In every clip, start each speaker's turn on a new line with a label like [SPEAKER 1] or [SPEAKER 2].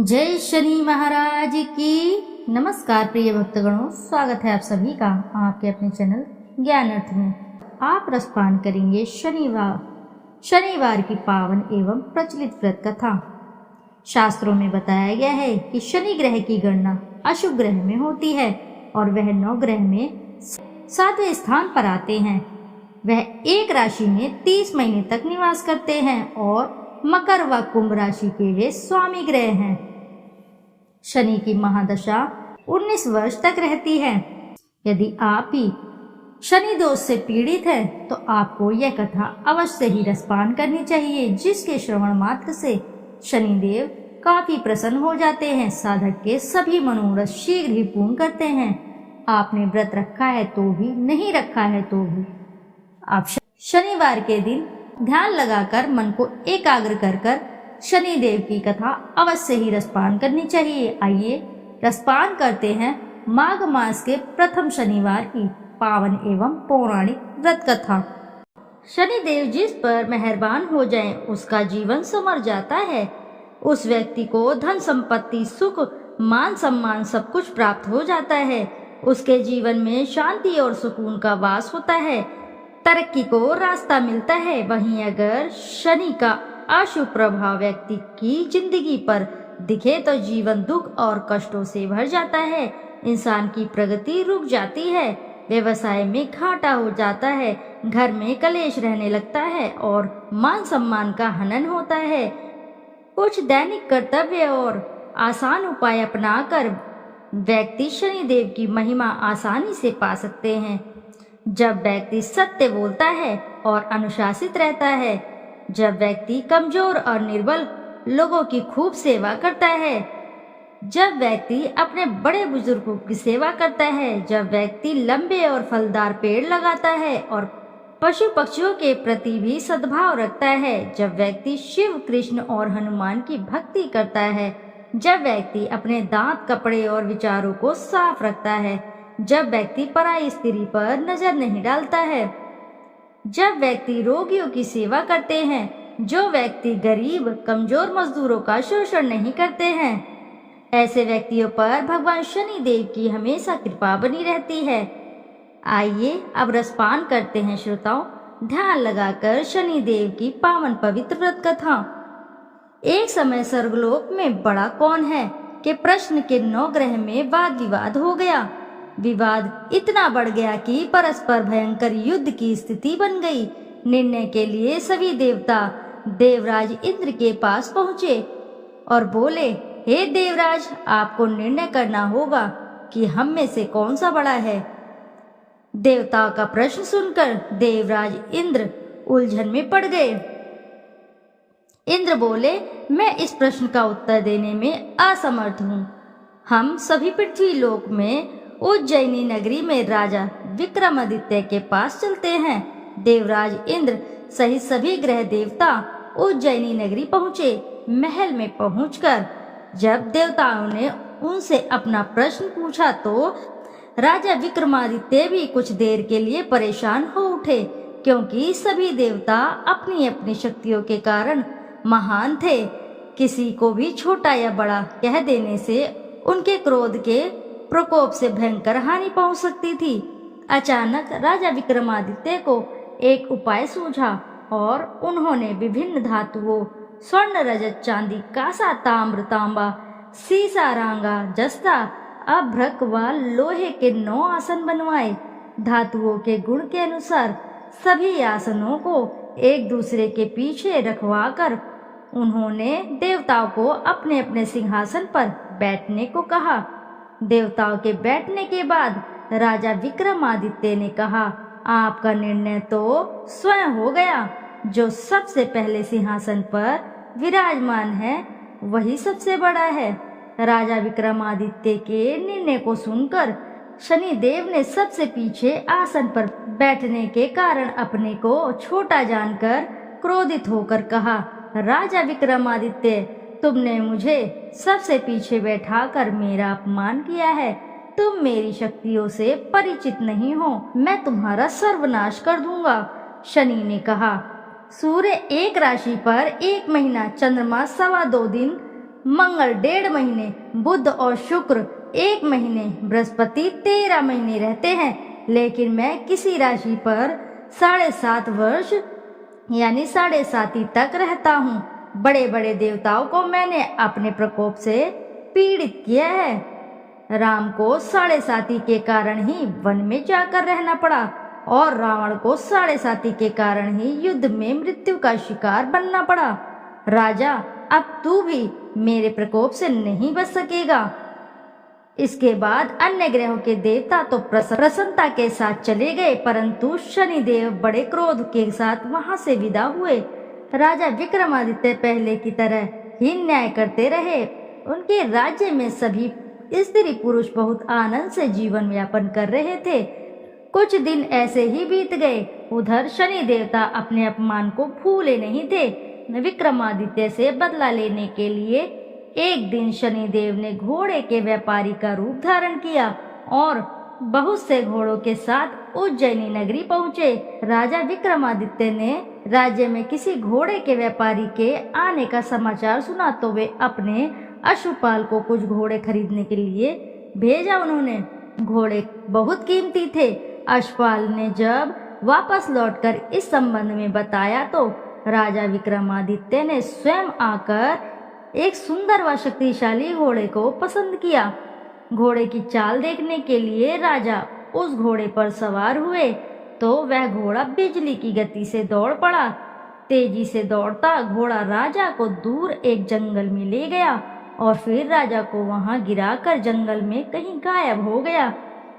[SPEAKER 1] जय शनि महाराज की। नमस्कार प्रिय भक्तगणों, स्वागत है आप सभी का आपके अपने चैनल ज्ञान अर्थ में। आप रसपान करेंगे शनिवार की पावन एवं प्रचलित व्रत कथा। शास्त्रों में बताया गया है कि शनि ग्रह की गणना अशुभ ग्रह में होती है और वह 9 ग्रह में 7वें स्थान पर आते हैं। वह एक राशि में 30 महीने तक निवास करते हैं और मकर व कुंभ राशि के वे स्वामी ग्रह हैं। शनि की महादशा 19 वर्ष तक रहती है। यदि आप भी शनि दोष से पीड़ित हैं तो आपको यह कथा अवश्य ही रसपान करनी चाहिए, जिसके श्रवण मात्र से शनिदेव काफी प्रसन्न हो जाते हैं। साधक के सभी मनोरथ शीघ्र ही पूर्ण करते हैं। आपने व्रत रखा है तो भी, नहीं रखा है तो भी आप शनिवार के दिन ध्यान लगाकर मन को एकाग्र कर शनि देव की कथा अवश्य ही रसपान करनी चाहिए। आइए रसपान करते हैं माघ मास के प्रथम शनिवार की पावन एवं पौराणिक व्रत कथा। शनिदेव जिस पर मेहरबान हो जाएं, उसका जीवन संवर जाता है। उस व्यक्ति को धन संपत्ति, सुख, मान सम्मान सब कुछ प्राप्त हो जाता है। उसके जीवन में शांति और सुकून का वास होता है, तरक्की को रास्ता मिलता है। वहीं अगर शनि का अशुभ प्रभाव व्यक्ति की जिंदगी पर दिखे तो जीवन दुख और कष्टों से भर जाता है। इंसान की प्रगति रुक जाती है, व्यवसाय में घाटा हो जाता है, घर में कलेश रहने लगता है और मान सम्मान का हनन होता है। कुछ दैनिक कर्तव्य और आसान उपाय अपनाकर व्यक्ति शनिदेव की महिमा आसानी से पा सकते हैं। जब व्यक्ति सत्य बोलता है और अनुशासित रहता है, जब व्यक्ति कमजोर और निर्बल लोगों की खूब सेवा करता है, जब व्यक्ति अपने बड़े बुजुर्गों की सेवा करता है, जब व्यक्ति लंबे और फलदार पेड़ लगाता है और पशु पक्षियों के प्रति भी सद्भाव रखता है, जब व्यक्ति शिव, कृष्ण और हनुमान की भक्ति करता है, जब व्यक्ति अपने दांत, कपड़े और विचारों को साफ रखता है, जब व्यक्ति पराई स्त्री पर नजर नहीं डालता है, जब व्यक्ति रोगियों की सेवा करते हैं, जो व्यक्ति गरीब कमजोर मजदूरों का शोषण नहीं करते हैं, ऐसे व्यक्तियों पर भगवान शनि देव की हमेशा कृपा बनी रहती है। आइए अब रसपान करते हैं श्रोताओं, ध्यान लगाकर शनि देव की पावन पवित्र व्रत कथा। एक समय स्वर्गलोक में बड़ा कौन है के प्रश्न के 9 ग्रह में वाद विवाद हो गया। विवाद इतना बढ़ गया कि परस्पर भयंकर युद्ध की स्थिति बन गई। निर्णय के लिए सभी देवता देवराज इंद्र के पास पहुँचे और बोले, हे देवराज, आपको निर्णय करना होगा कि हम में से कौन सा बड़ा है। देवताओं का प्रश्न सुनकर देवराज इंद्र उलझन में पड़ गए। इंद्र बोले, मैं इस प्रश्न का उत्तर देने में असमर्थ हूँ। हम सभी पृथ्वी लोक में उज्जैनी नगरी में राजा विक्रमादित्य के पास चलते हैं। देवराज इंद्र सहित सभी ग्रह देवता उज्जैनी नगरी पहुँचे। महल में पहुंचकर जब देवताओं ने उनसे अपना प्रश्न पूछा तो राजा विक्रमादित्य भी कुछ देर के लिए परेशान हो उठे, क्योंकि सभी देवता अपनी अपनी शक्तियों के कारण महान थे। किसी को भी छोटा या बड़ा कह देने से उनके क्रोध के प्रकोप से भयंकर हानि पहुंच सकती थी। अचानक राजा विक्रमादित्य को एक उपाय सूझा और उन्होंने विभिन्न धातुओं, स्वर्ण, रजत, चांदी, कांसा, ताम्र, तांबा, सीसा, रांगा, जस्ता, अभ्रक व लोहे के 9 आसन बनवाए। धातुओं के गुण के अनुसार सभी आसनों को एक दूसरे के पीछे रखवाकर उन्होंने देवताओं को अपने अपने सिंहासन पर बैठने को कहा। देवताओं के बैठने के बाद राजा विक्रमादित्य ने कहा, आपका निर्णय तो स्वयं हो गया। जो सबसे पहले सिंहासन पर विराजमान है वही सबसे बड़ा है। राजा विक्रमादित्य के निर्णय को सुनकर शनिदेव ने सबसे पीछे आसन पर बैठने के कारण अपने को छोटा जानकर क्रोधित होकर कहा, राजा विक्रमादित्य, तुमने मुझे सबसे पीछे बैठाकर मेरा अपमान किया है। तुम मेरी शक्तियों से परिचित नहीं हो, मैं तुम्हारा सर्वनाश कर दूंगा। शनि ने कहा, सूर्य एक राशि पर 1 महीना, चंद्रमा 2.25 दिन मंगल 1.5 महीने, बुध और शुक्र 1 महीने, बृहस्पति 13 महीने रहते हैं। लेकिन मैं किसी राशि पर 7.5 वर्ष यानी 7.5 तक रहता हूँ। बड़े बड़े देवताओं को मैंने अपने प्रकोप से पीड़ित किया है। राम को 7.5 के कारण ही वन में जाकर रहना पड़ा और रावण को 7.5 के कारण ही युद्ध में मृत्यु का शिकार बनना पड़ा। राजा, अब तू भी मेरे प्रकोप से नहीं बच सकेगा। इसके बाद अन्य ग्रहों के देवता तो प्रसन्नता के साथ चले गए, परंतु शनिदेव बड़े क्रोध के साथ वहां से विदा हुए। राजा विक्रमादित्य पहले की तरह ही न्याय करते रहे। उनके राज्य में सभी स्त्री पुरुष बहुत आनंद से जीवन यापन कर रहे थे। कुछ दिन ऐसे ही बीत गए। उधर शनि देवता अपने अपमान को भूले नहीं थे। विक्रमादित्य से बदला लेने के लिए एक दिन शनिदेव ने घोड़े के व्यापारी का रूप धारण किया और बहुत से घोड़ों के साथ उज्जैनी नगरी पहुँचे। राजा विक्रमादित्य ने राज्य में किसी घोड़े के व्यापारी के आने का समाचार सुना तो वे अपने अश्वपाल को कुछ घोड़े खरीदने के लिए भेजा। उन्होंने घोड़े बहुत कीमती थे। अश्वपाल ने जब वापस लौटकर इस संबंध में बताया तो राजा विक्रमादित्य ने स्वयं आकर एक सुंदर व शक्तिशाली घोड़े को पसंद किया। घोड़े की चाल देखने के लिए राजा उस घोड़े पर सवार हुए तो वह घोड़ा बिजली की गति से दौड़ पड़ा। तेजी से दौड़ता घोड़ा राजा को दूर एक जंगल में ले गया और फिर राजा को वहां गिराकर जंगल में कहीं गायब हो गया।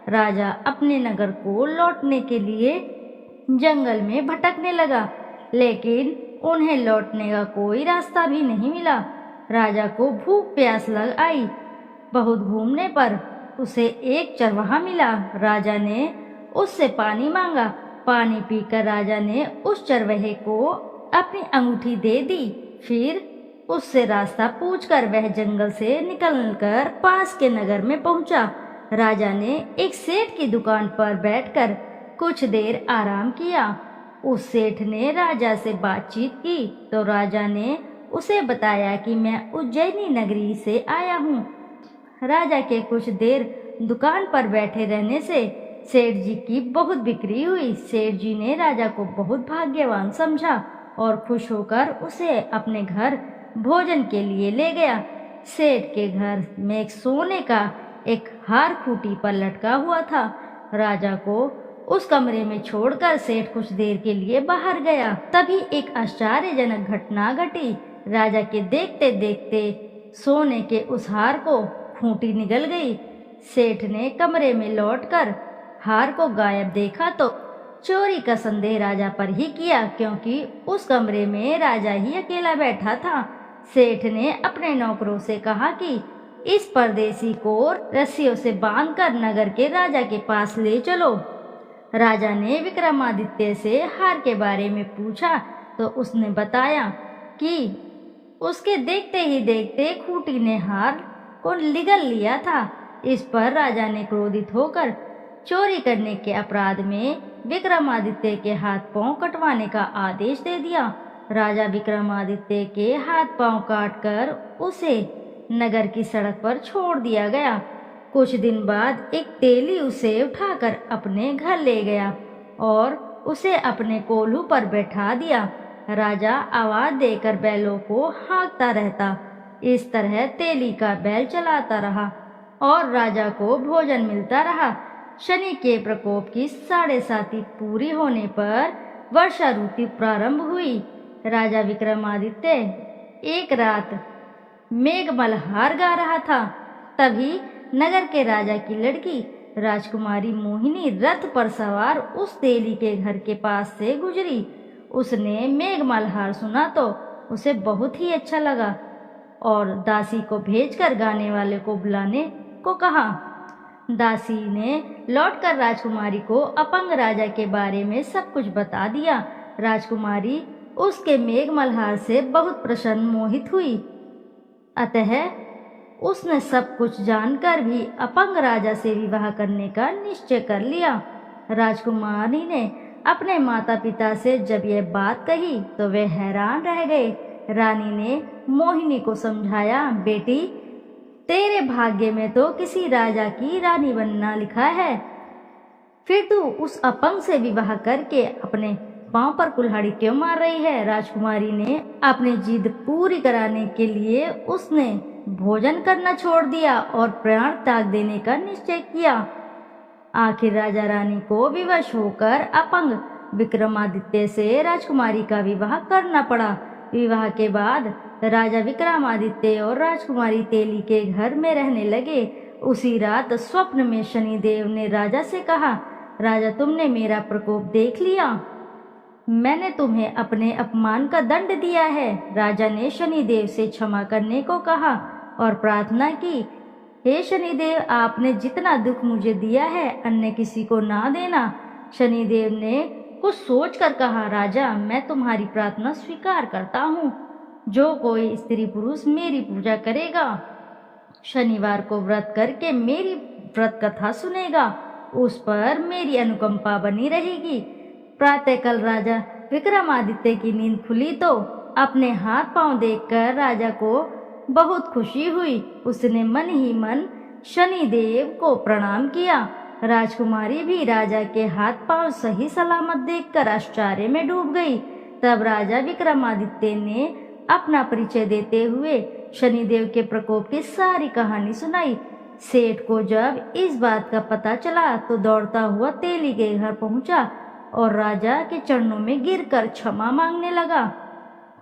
[SPEAKER 1] राजा अपने नगर को लौटने के लिए जंगल में भटकने लगा, लेकिन उन्हें लौटने का कोई रास्ता भी नहीं मिला। राजा को भूख प्यास लग आई। बहुत घूमने पर उसे एक चरवाहा मिला। राजा ने उससे पानी मांगा। पानी पीकर राजा ने उस चरवाहे को अपनी अंगूठी दे दी। फिर उससे रास्ता पूछकर वह जंगल से निकलकर पास के नगर में पहुंचा। राजा ने एक सेठ की दुकान पर बैठकर कुछ देर आराम किया। उस सेठ ने राजा से बातचीत की तो राजा ने उसे बताया कि मैं उज्जैनी नगरी से आया हूँ। राजा के कुछ देर दुकान पर बैठे रहने से सेठ जी की बहुत बिक्री हुई। सेठ जी ने राजा को बहुत भाग्यवान समझा और खुश होकर उसे अपने घर भोजन के लिए ले गया। सेठ के घर में एक सोने का एक हार खूंटी पर लटका हुआ था। राजा को उस कमरे में छोड़कर सेठ कुछ देर के लिए बाहर गया। तभी एक आश्चर्यजनक घटना घटी। राजा के देखते देखते सोने के उस हार को खूंटी निगल गई। सेठ ने कमरे में लौटकर हार को गायब देखा तो चोरी का संदेह राजा पर ही किया, क्योंकि उस कमरे में राजा ही अकेला बैठा था। सेठ ने अपने नौकरों से कहा कि इस परदेसी को रस्सियों से बांधकर नगर के राजा के पास ले चलो। राजा ने विक्रमादित्य से हार के बारे में पूछा तो उसने बताया कि उसके देखते ही देखते खूंटी ने हार को निगल लिया था। इस पर राजा ने क्रोधित होकर चोरी करने के अपराध में विक्रमादित्य के हाथ पांव कटवाने का आदेश दे दिया। राजा विक्रमादित्य के हाथ पांव काटकर उसे नगर की सड़क पर छोड़ दिया गया। कुछ दिन बाद एक तेली उसे उठाकर अपने घर ले गया और उसे अपने कोल्हू पर बैठा दिया। राजा आवाज देकर बैलों को हाँकता रहता। इस तरह तेली का बैल चलाता रहा और राजा को भोजन मिलता रहा। शनि के प्रकोप की 7.5 पूरी होने पर वर्षा ऋतु प्रारंभ हुई। राजा विक्रमादित्य एक रात मेघ मल्हार गा रहा था। तभी नगर के राजा की लड़की राजकुमारी मोहिनी रथ पर सवार उस तेली के घर के पास से गुजरी। उसने मेघ मल्हार सुना तो उसे बहुत ही अच्छा लगा और दासी को भेजकर गाने वाले को बुलाने को कहा। दासी ने लौटकर राजकुमारी को अपंग राजा के बारे में सब कुछ बता दिया। राजकुमारी उसके मेघ मल्हार से बहुत प्रसन्न मोहित हुई। अतः उसने सब कुछ जानकर भी अपंग राजा से विवाह करने का निश्चय कर लिया। राजकुमारी ने अपने माता पिता से जब यह बात कही तो वे हैरान रह गए। रानी ने मोहिनी को समझाया, बेटी तेरे भाग्य में तो किसी राजा की रानी बनना लिखा है, फिर तू उस अपंग से विवाह करके अपने पांव पर कुल्हाड़ी क्यों मार रही है। राजकुमारी ने अपनी जिद पूरी कराने के लिए उसने भोजन करना छोड़ दिया और प्राण त्याग देने का निश्चय किया। आखिर राजा रानी को विवश होकर अपंग विक्रमादित्य से राजकुमारी का विवाह करना पड़ा। विवाह के बाद राजा विक्रमादित्य और राजकुमारी तेली के घर में रहने लगे। उसी रात स्वप्न में शनिदेव ने राजा से कहा, राजा तुमने मेरा प्रकोप देख लिया, मैंने तुम्हें अपने अपमान का दंड दिया है। राजा ने शनिदेव से क्षमा करने को कहा और प्रार्थना की, हे शनिदेव आपने जितना दुख मुझे दिया है अन्य किसी को ना देना। शनिदेव ने कुछ सोचकर कहा, राजा मैं तुम्हारी प्रार्थना स्वीकार करता हूँ। जो कोई स्त्री पुरुष मेरी पूजा करेगा, शनिवार को व्रत करके मेरी व्रत कथा सुनेगा, उस पर मेरी अनुकंपा बनी रहेगी। प्रातःकाल राजा विक्रमादित्य की नींद खुली तो अपने हाथ पांव देखकर राजा को बहुत खुशी हुई। उसने मन ही मन शनिदेव को प्रणाम किया। राजकुमारी भी राजा के हाथ पांव सही सलामत देखकर आश्चर्य में डूब गई। तब राजा विक्रमादित्य ने अपना परिचय देते हुए शनिदेव के प्रकोप की सारी कहानी सुनाई। सेठ को जब इस बात का पता चला तो दौड़ता हुआ तेली के घर पहुंचा और राजा के चरणों में गिरकर क्षमा मांगने लगा।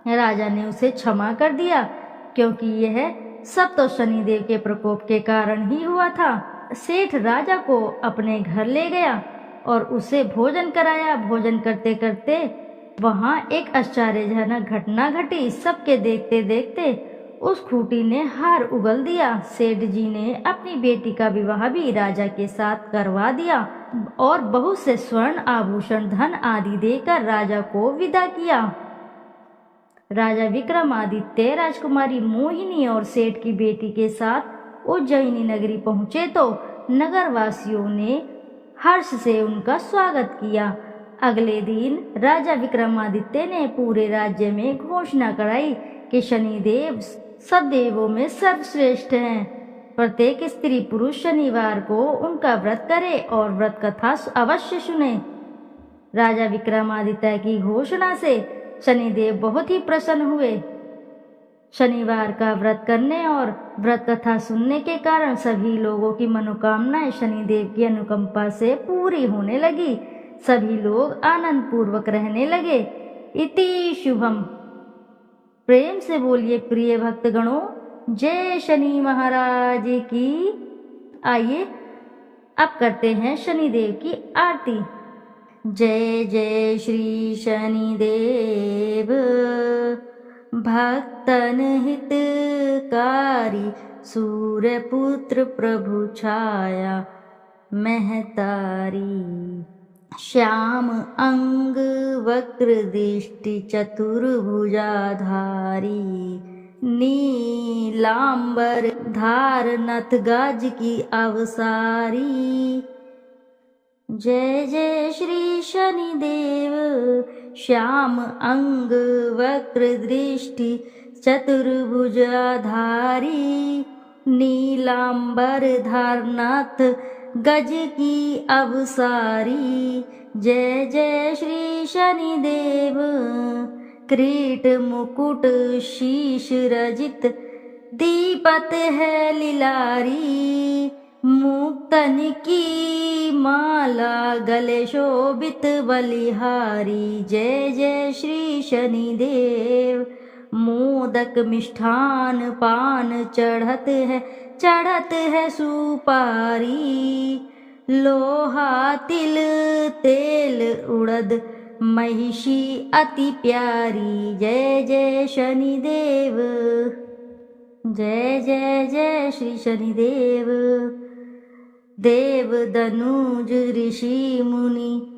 [SPEAKER 1] राजा ने उसे क्षमा कर दिया, क्योंकि यह सब तो शनिदेव के प्रकोप के कारण ही हुआ था। सेठ राजा को अपने घर ले गया और उसे भोजन कराया। भोजन करते करते वहां एक आश्चर्यजनक घटना घटी। सबके देखते देखते उस खूंटी ने हार उगल दिया। सेठ जी ने अपनी बेटी का विवाह भी राजा के साथ करवा दिया और बहुत से स्वर्ण आभूषण धन आदि देकर राजा को विदा किया। राजा विक्रमादित्य राजकुमारी मोहिनी और सेठ की बेटी के साथ उज्जैनी नगरी पहुंचे तो नगरवासियों ने हर्ष से उनका स्वागत किया। अगले दिन राजा विक्रमादित्य ने पूरे राज्य में घोषणा कराई कि शनिदेव सब देवों में सर्वश्रेष्ठ हैं। प्रत्येक स्त्री पुरुष शनिवार को उनका व्रत करे और व्रत कथा अवश्य सुने। राजा विक्रमादित्य की घोषणा से शनिदेव बहुत ही प्रसन्न हुए। शनिवार का व्रत करने और व्रत कथा सुनने के कारण सभी लोगों की मनोकामनाएं शनिदेव की अनुकंपा से पूरी होने लगी। सभी लोग आनंद पूर्वक रहने लगे। इति शुभम। प्रेम से बोलिए प्रिय भक्तगणों, जय शनि महाराज की। आइए अब करते हैं शनिदेव की आरती। जय जय श्री शनिदेव, भक्तन हितकारी, सूर्यपुत्र प्रभु छाया महतारी। श्याम अंग वक्र दृष्टि चतुर्भुजाधारी, नीलांबर धार नथ गाज की अवसारी। जय जय श्री शनिदेव, श्याम अंग वक्र दृष्टि चतुर्भुजाधारी, नीलांबर धार नथ गज की अवसारी। जय जय श्री शनिदेव, किरीट मुकुट शीश रजित, दीपत है लिलारी। मुक्तन की माला गले शोभित बलिहारी। जय जय श्री शनिदेव, मोदक मिष्ठान पान चढ़त है सुपारी। लोहा तिल तेल उड़द महिषी अति प्यारी। जय जय शनिदेव, जय जय जय श्री शनिदेव। देव दनुज ऋषि मुनि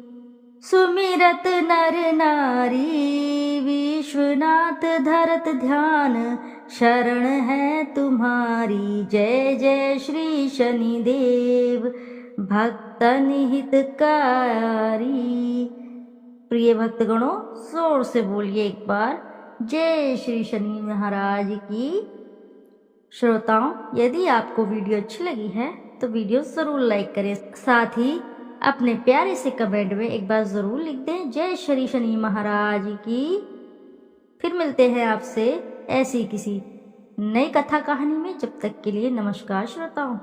[SPEAKER 1] सुमिरत नर नारी। विश्वनाथ धरत ध्यान शरण है तुम्हारी। जय जय श्री शनिदेव, भक्तन हितकारी। प्रिय भक्तगणों, जोर से बोलिए एक बार, जय श्री शनि महाराज की। श्रोताओं, यदि आपको वीडियो अच्छी लगी है तो वीडियो ज़रूर लाइक करें, साथ ही अपने प्यारे से कमेंट में एक बार ज़रूर लिख दें जय श्री शनि महाराज की। फिर मिलते हैं आपसे ऐसी किसी नई कथा कहानी में। जब तक के लिए नमस्कार श्रोताओं।